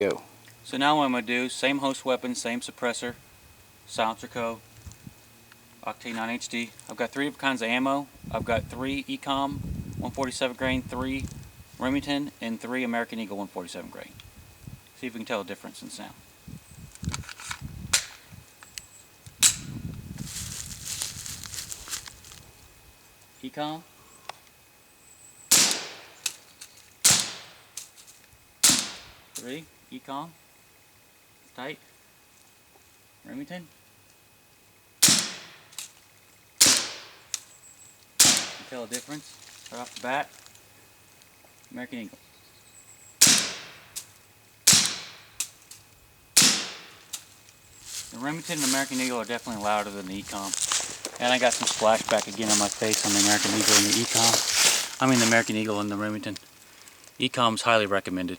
Go. So now what I'm going to do, same host weapon, same suppressor, silencer code, Octane 9 HD. I've got 3 different kinds of ammo. I've got 3 Emcom 147 grain, 3 Remington, and 3 American Eagle 147 grain. See if we can tell a difference in sound. Emcom. Three, Emcom. Tight. Remington. You tell a difference right off the bat. American Eagle. The Remington and American Eagle are definitely louder than the Emcom. And I got some splashback again on my face on the American Eagle and the Emcom. I mean the American Eagle and the Remington. Emcom's highly recommended.